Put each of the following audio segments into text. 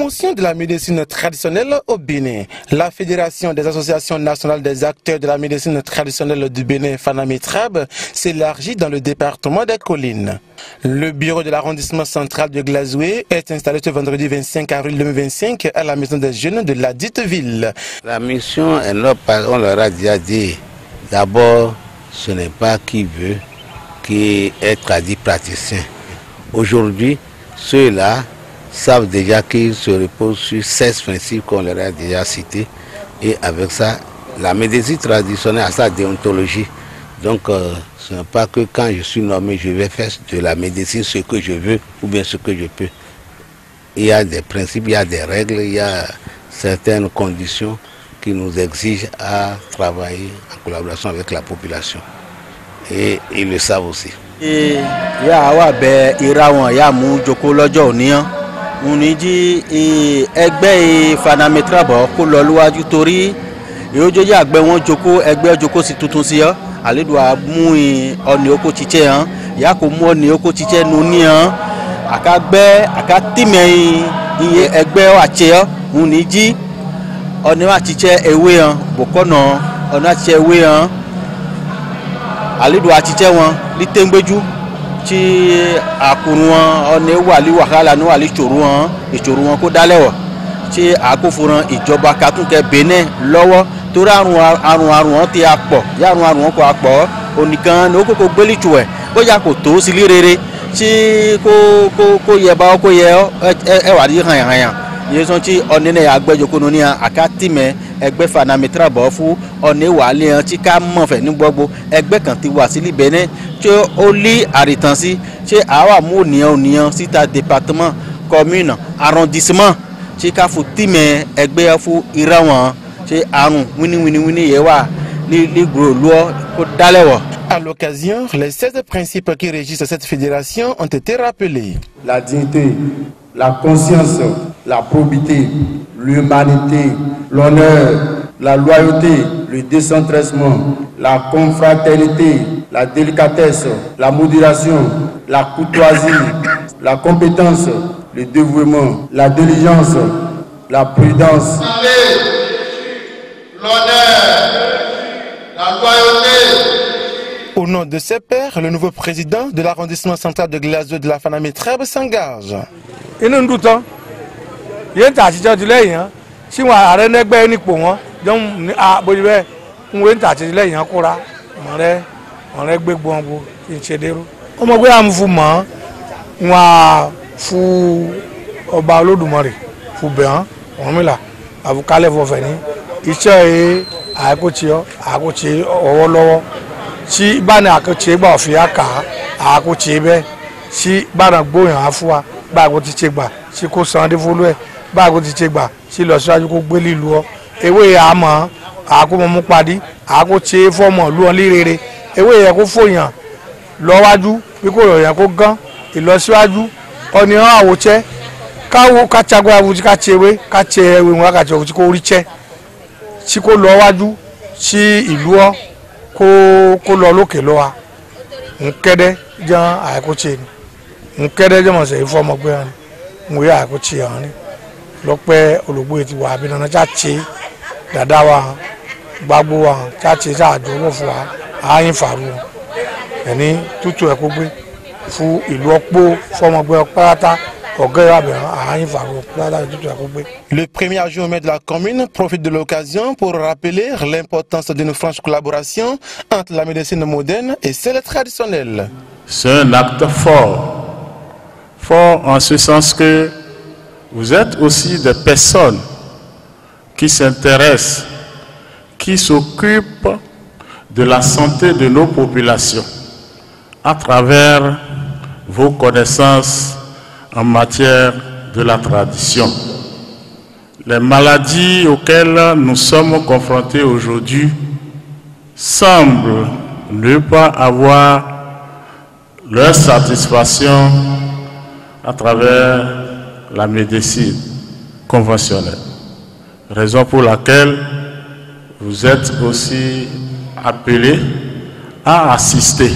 promotion de la médecine traditionnelle au Bénin. La Fédération des associations nationales des acteurs de la médecine traditionnelle du Bénin, FANAMETRAB, s'élargit dans le département des Collines. Le bureau de l'arrondissement central de Glazoué est installé ce vendredi 25 avril 2025 à la maison des jeunes de la dite ville. La mission est là, on leur a déjà dit, d'abord, ce n'est pas qui veut qui est tradit praticien. Aujourd'hui, ceux-là savent déjà qu'ils se reposent sur 16 principes qu'on leur a déjà cités. Et avec ça, la médecine traditionnelle a sa déontologie. Donc, ce n'est pas que quand je suis nommé, je vais faire de la médecine ce que je veux ou bien ce que je peux. Il y a des principes, il y a des règles, il y a certaines conditions qui nous exigent à travailler en collaboration avec la population. Et ils le savent aussi. Uniji ẹgbẹ́ FANAMETRAB kó lọ lọ́wájú torí ìrójójì àgbẹ̀ wọn jókòó ẹgbẹ́ jókòó sí tuntun sí ọ́ àlédùá mú ọ̀nì oko títẹ́ hàn ìyá kò mú ọ̀nì oko títẹ́ nu ní hàn àkàgbẹ́ àkàtìmẹ̀ iye ẹgbẹ́ àtsẹ́ ọ́ uniji ọ̀nì wa títẹ́ ewé hàn bòkọ́nà ọ̀nì wa títẹ́ ewé hàn àlédùá títẹ́ wọn lítẹ́ngbẹ́jú. Tí àkùrù wọn ọ̀nà wà ní wàhálà ní wà ní ìṣòro wọn kó dálẹ́wọ̀ tí àkófòrán ìjọba katúnkẹ́ Benin lọ́wọ́ torí àrùn wọn ti àpọ̀ yàrùn àrùn wọn kò àpọ̀ onìkan ní ó kókó gbélìtù ẹ̀ ó yà kò tó sílé rere tí kó yẹ bá kó yẹ ẹwà ní hàyàn yìí sọ tí ọ̀nà ní àgbẹ̀jọkọ̀ ní àkátìmẹ̀ ẹgbẹ́ FANAMETRAB fún ọ̀nà ìwàlẹ̀ hàn tí ká mọ̀fẹ́ ní gbogbo ẹgbẹ́ kan ti wà sílí Benin tí ó lé àrètànsí tí àwa mú ònìyàn síta département commune arrondissement tí ká fún tìmẹ̀ ẹgbẹ́ fún ìràwọ̀n tí àrùn wíníwíníwíní yẹ wà lígbòrò lọ́wọ́ kó dálẹ́wọ̀. À l'occasion, les 16 principes qui régissent cette fédération ont été rappelés. La dignité, la conscience, la probité, l'humanité, l'honneur, la loyauté, le décentrement, la confraternité, la délicatesse, la modération, la courtoisie, la compétence, le dévouement, la diligence, la prudence. L'honneur, la loyauté. Au nom de ses pairs, le nouveau président de l'arrondissement central de Glazoué de la FANAMETRAB s'engage. Si on a un égbé ni pour moi, donc à Bolivar, on va t'acheter là, il y a encore là, on a égbé bon bout, il se déroule. On m'a dit à me foutre, on a fou au ballot du mari, fou bien, on met là, à vous caler vos venir, il se à côté, au low, si bana à côté, bah fiaka, à côté, si bana boy à fois, bah côté, bah si qu'on s'en dévoile. Báàgò ti ṣe gbà sí lọ síwájú kó gbé lílu ọ ewé àmọ́ àkómọmú padì àkó ṣe fọmọ lu ọ lérere ewé yẹ kó fòyàn lọ́wájú bí kò yàn kó gán ìlọsíwájú ọni hàn àwòṣẹ káwó káchagbára wùtí káṣe ewé káṣe ewé wọn káṣe òkú tí kò rí ṣẹ tí kò lọ́wájú sí ìlú ọ kó lọ lókè lọ́wọ́ nkẹ́dẹ́ jẹ́ àìkóṣe ni nkẹ́dẹ́ jẹ́ mọ̀ọ́sẹ̀ ìfọmọ gbé hàn ni mo yà àìkóṣe hàn ni. Lọ́pẹ́ olùgbò ti wà bí nana chachi dada wa gbagbo wa chachi ṣáàjò owó fún wa ààyìn fàrú ẹni tútù ẹ̀kọ́ gbé fún ìlú ọ̀pọ̀ fọmọgbẹ́ ọ̀pẹ́rátá ọ̀gẹ́ àbẹ̀rẹ̀ ààyìn fàrú ọ̀pẹ́rátá tútù ẹ̀kọ́ gbé. Le premier adjoint de la commune profite de l'occasion pour rappeler l'importance d'une franche collaboration entre la médecine moderne et celle traditionnelle. C'est un acte fort en ce sens que vous êtes aussi des personnes qui s'intéressent, qui s'occupent de la santé de nos populations à travers vos connaissances en matière de la tradition. Les maladies auxquelles nous sommes confrontés aujourd'hui semblent ne pas avoir leur satisfaction à travers la médecine conventionnelle. Raison pour laquelle vous êtes aussi appelés à assister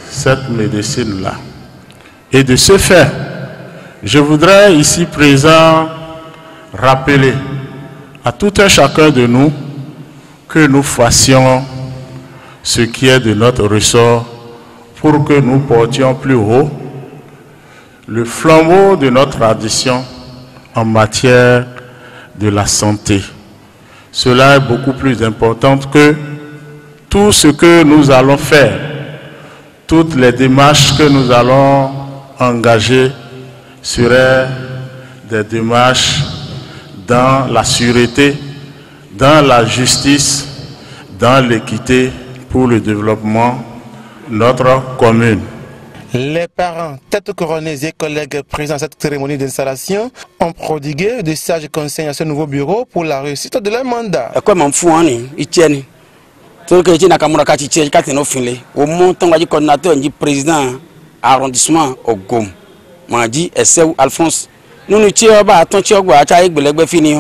cette médecine-là. Et de ce fait, je voudrais ici présent rappeler à tout un chacun de nous que nous fassions ce qui est de notre ressort pour que nous portions plus haut le flambeau de notre tradition en matière de la santé. Cela est beaucoup plus important que tout ce que nous allons faire, toutes les démarches que nous allons engager seraient des démarches dans la sûreté, dans la justice, dans l'équité pour le développement de notre commune. Les parents, têtes couronnées et collègues présents à cette cérémonie d'installation ont prodigué de sages conseils à ce nouveau bureau pour la réussite de leur mandat. Président arrondissement au Gom, m'a dit Alphonse. Nous nous tirons à ton tiogo à Taïk Belegbe fini,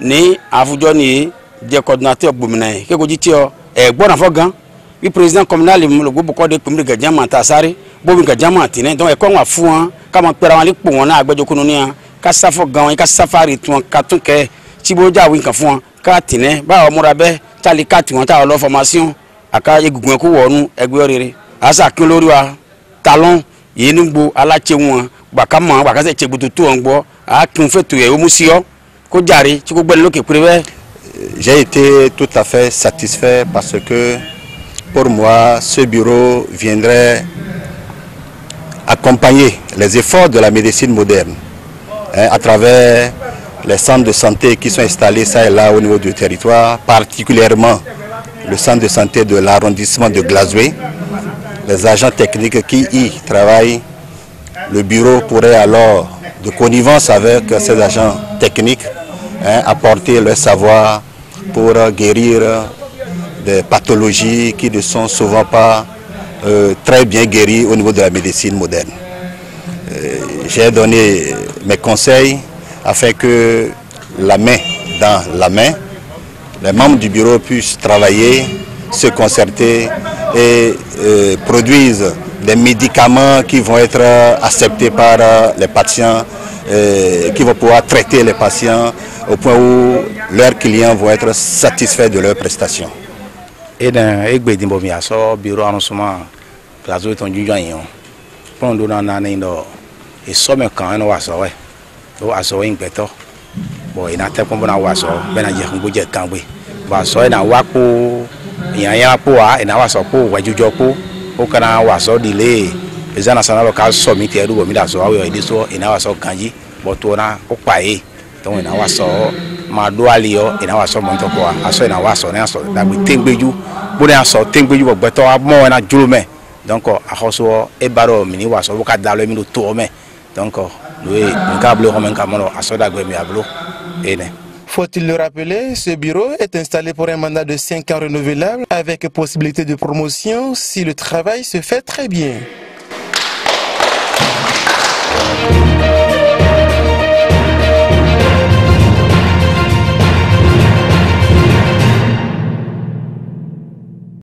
né à vous donner des coordinateurs Boumene, que vous dites, et bon avocat, le président communal, le groupe de communauté Gadjaman Tassari, Bobin Gadjaman Tine, donc comme un fou, comme un péramali pour on a Abedjo Kounonia, Kassafo Gan, Kassafari, ton Katunke, Tiboja Winkafouan, Katine, Ba Morabe, Tali Katuan, ta leur formation, à Kaye Gouenkou, nous, Eguerre, Asa Kilorua, Talon, Yenumbo, Alachewan. J'ai été tout à fait satisfait parce que pour moi, ce bureau viendrait accompagner les efforts de la médecine moderne à travers les centres de santé qui sont installés ça et là au niveau du territoire, particulièrement le centre de santé de l'arrondissement de Glazoué, les agents techniques qui y travaillent. Le bureau pourrait alors, de connivence avec ces agents techniques, apporter leur savoir pour guérir des pathologies qui ne sont souvent pas très bien guéries au niveau de la médecine moderne. J'ai donné mes conseils afin que la main dans la main, les membres du bureau puissent travailler, se concerter et produisent des médicaments qui vont être acceptés par les patients, qui vont pouvoir traiter les patients au point où leurs clients vont être satisfaits de leurs prestations. Et dans le bureau arrondissement, Plazo est un jugeant. Pendant qu'on a et somme quand on a sauvé, on a sauvé un péto. Bon, il a été comme on a sauvé, ben a dit qu'on peut dire quand oui. Bah, sauvé na wapo, il y a un pot à, il y a un sauvé pour wajujopo. Au Canada, on a sauvé les gens nationaux qui ont sauvé les roues, mais ils ont dit so, il y a un sauvé kanji, bon, on a au pays, donc il y a un sauvé Madoualio, il y a un sauvé Montoko, a sauvé un sauvé, la Tingbiju, pour un sauvé Tingbiju, pour beto à moi na Julume. Donc, à Hosso et Baro, mini was au cas dans le minute tourme. Donc, nous, câble romain Camaro, à Soda Guemiablo, et faut-il le rappeler, ce bureau est installé pour un mandat de 5 ans renouvelable avec possibilité de promotion si le travail se fait très bien.